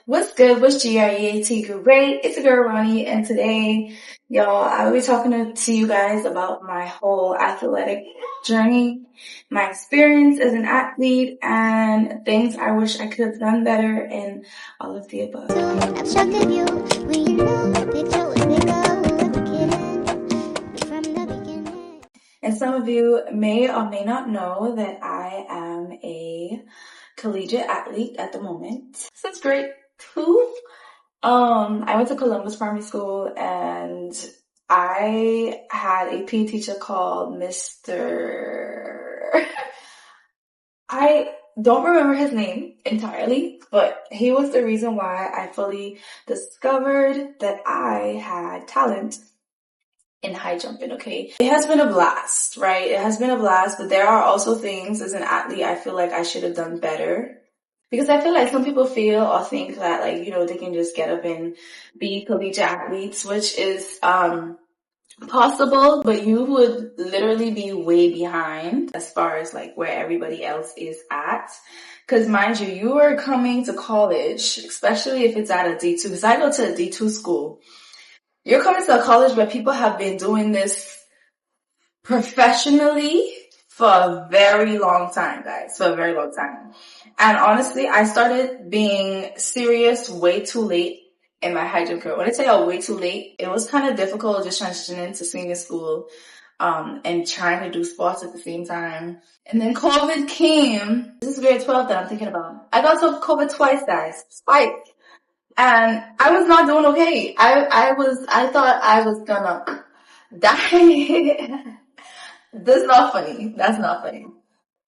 What's good? What's GREAT? Great. It's a girl Ronnie, and today, y'all, I will be talking to you guys about my whole athletic journey, my experience as an athlete, and things I wish I could have done better, and all of the above. And some of you may or may not know that I am a collegiate athlete at the moment. Since grade 2. I went to Columbus Primary School, and I had a PE teacher called Mr. I don't remember his name entirely, but he was the reason why I fully discovered that I had talent in high jumping, okay? It has been a blast, right? It has been a blast, but there are also things as an athlete I feel like I should have done better. Because I feel like some people feel or think that, like, they can just get up and be collegiate athletes, which is possible, but you would literally be way behind as far as like where everybody else is at. Because mind you, you are coming to college, especially if it's at a D2, because I go to a D2 school. You're coming to a college where people have been doing this professionally for a very long time, guys, for a very long time. And honestly, I started being serious way too late in my high jump career. When I say way too late, it was kind of difficult just transitioning to senior school, and trying to do sports at the same time. And then COVID came. This is grade 12 that I'm thinking about. I got COVID twice, guys. Twice. And I was not doing okay. I thought I was gonna die. That's not funny. That's not funny.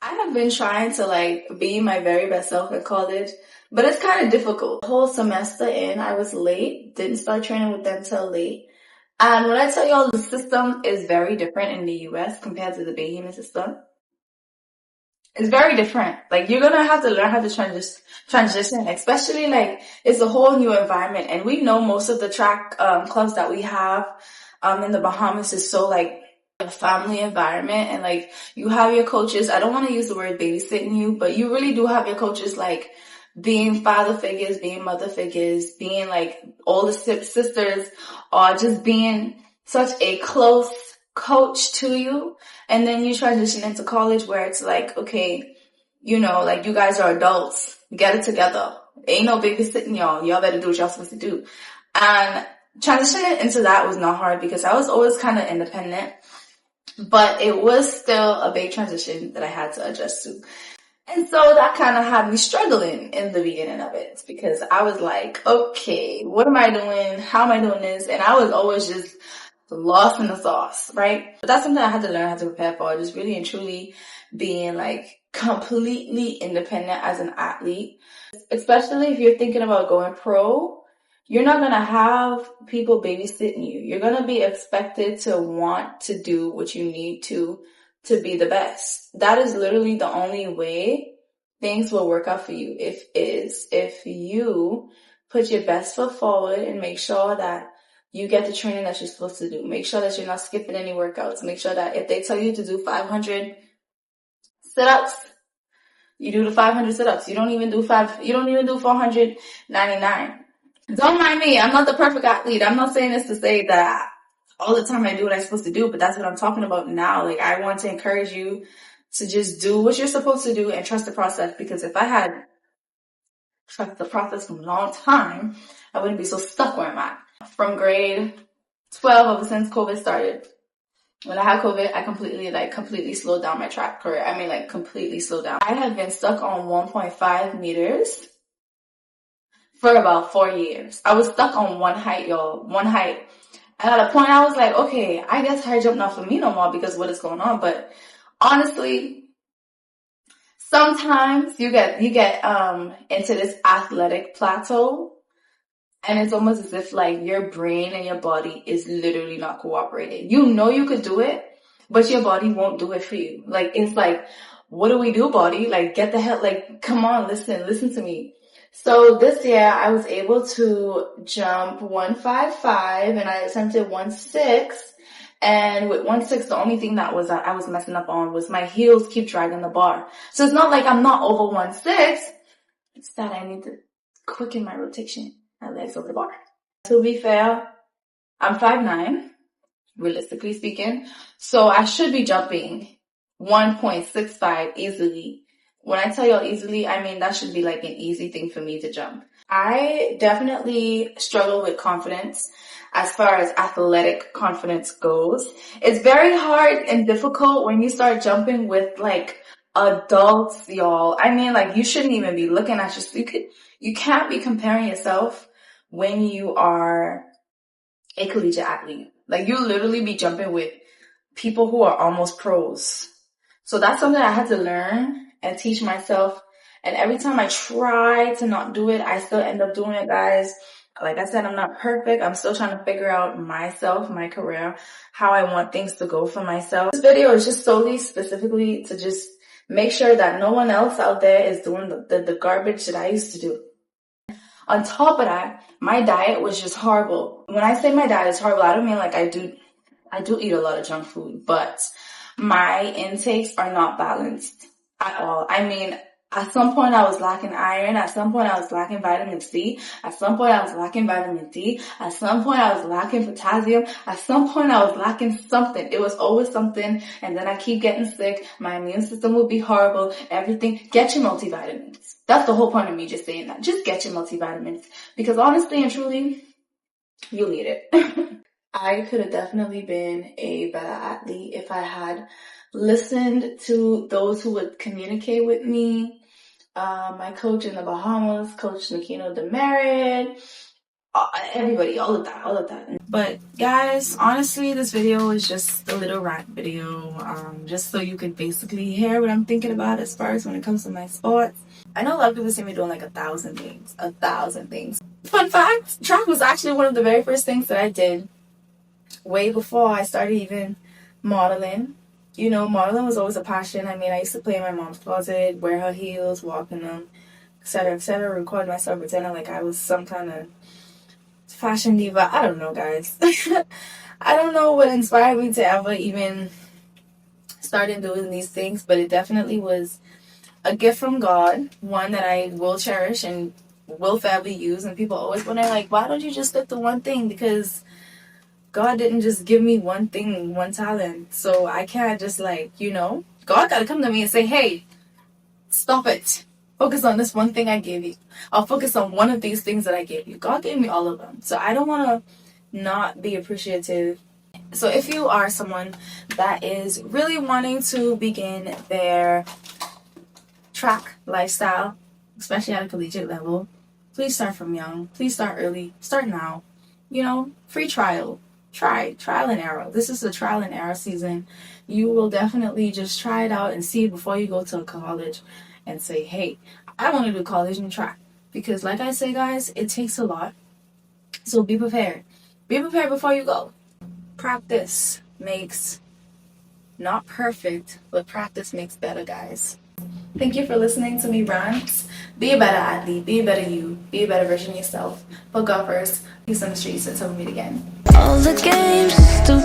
I have been trying to like be my very best self in college, but it's kind of difficult. The whole semester in, I was late, didn't start training with them till late. And when I tell y'all the system is very different in the US compared to the Bahamian system, it's very different. Like, you're gonna have to learn how to transition, especially like it's a whole new environment. And we know most of the track clubs that we have in the Bahamas is so like a family environment, and like you have your coaches. I don't want to use the word babysitting you, but you really do have your coaches like being father figures, being mother figures, being like older sisters, or just being such a close coach to you. And then you transition into college where it's like, okay, like you guys are adults, get it together. Ain't no babysitting y'all. Y'all better do what y'all supposed to do. And transitioning into that was not hard because I was always kind of independent, but it was still a big transition that I had to adjust to. And so that kind of had me struggling in the beginning of it because I was like, okay, what am I doing? How am I doing this? And I was always just lost in the sauce, right? But that's something I had to learn how to prepare for, just really and truly being like completely independent as an athlete. Especially if you're thinking about going pro, you're not going to have people babysitting you. You're going to be expected to want to do what you need to be the best. That is literally the only way things will work out for you. If you put your best foot forward and make sure that you get the training that you're supposed to do. Make sure that you're not skipping any workouts. Make sure that if they tell you to do 500 sit-ups, you do the 500 sit-ups. You don't even do 499. Don't mind me. I'm not the perfect athlete. I'm not saying this to say that all the time I do what I'm supposed to do, but that's what I'm talking about now. Like, I want to encourage you to just do what you're supposed to do and trust the process, because if I had trust the process from a long time, I wouldn't be so stuck where I'm at. From grade 12, ever since COVID started, when I had COVID, I completely slowed down my track career. I mean, like, completely slowed down. I had been stuck on 1.5 meters for about 4 years. I was stuck on one height, y'all. One height. And at a point, I was like, okay, I guess high jump not for me no more because what is going on. But honestly, sometimes you get into this athletic plateau, and it's almost as if like your brain and your body is literally not cooperating. You know you could do it, but your body won't do it for you. Like, it's like, what do we do, body? Like, get the hell, like, come on, listen to me. So this year I was able to jump 155 and I attempted 1.6. And with 1.6, the only thing that I was messing up on was my heels keep dragging the bar. So it's not like I'm not over 1.6. It's that I need to quicken my rotation, my legs over the bar. To be fair, I'm 5'9", realistically speaking, so I should be jumping 1.65 easily. When I tell y'all easily, I mean that should be like an easy thing for me to jump. I definitely struggle with confidence as far as athletic confidence goes. It's very hard and difficult when you start jumping with like adults, y'all. I mean, like, you shouldn't even be looking at you can't be comparing yourself when you are a collegiate athlete. Like, you literally be jumping with people who are almost pros. So that's something I had to learn and teach myself. And every time I try to not do it, I still end up doing it, guys. Like I said, I'm not perfect. I'm still trying to figure out myself, my career, how I want things to go for myself. This video is just solely specifically to just make sure that no one else out there is doing the garbage that I used to do. On top of that, my diet was just horrible. When I say my diet is horrible, I don't mean like I do eat a lot of junk food, but my intakes are not balanced at all. I mean, at some point I was lacking iron. At some point I was lacking vitamin C. At some point I was lacking vitamin D. At some point I was lacking potassium. At some point I was lacking something. It was always something. And then I keep getting sick. My immune system would be horrible. Everything. Get your multivitamins. That's the whole point of me just saying that. Just get your multivitamins. Because honestly and truly, you'll need it. I could have definitely been a better athlete if I had listened to those who would communicate with me. My coach in the Bahamas, Coach Nikino Demerit, everybody, all of that. But guys, honestly, this video is just a little rant video, just so you could basically hear what I'm thinking about as far as when it comes to my sports. I know a lot of people see me doing like 1,000 things. Fun fact, track was actually one of the very first things that I did way before I started even modeling. You know, modeling was always a passion. I mean, I used to play in my mom's closet, wear her heels, walk in them, etc., record myself pretending like I was some kind of fashion diva. I don't know, guys. I don't know what inspired me to ever even start doing these things, but it definitely was a gift from God, one that I will cherish and will forever use. And people always wonder, like, why don't you just stick to one thing? Because God didn't just give me one thing, one talent. So I can't just like, God got to come to me and say, hey, stop it. Focus on this one thing I gave you. I'll focus on one of these things that I gave you. God gave me all of them. So I don't want to not be appreciative. So if you are someone that is really wanting to begin their track lifestyle, especially at a collegiate level, please start from young. Please start early. Start now. Free trial. Trial and error. This is a trial and error season. You will definitely just try it out and see it before you go to college and say, hey, I want to do college and track. Because like I say, guys, it takes a lot. So be prepared. Be prepared before you go. Practice makes not perfect, but practice makes better, guys. Thank you for listening to me rant. Be a better athlete. Be a better you. Be a better version of yourself. Put God first. Peace on the streets until we meet again. All the games still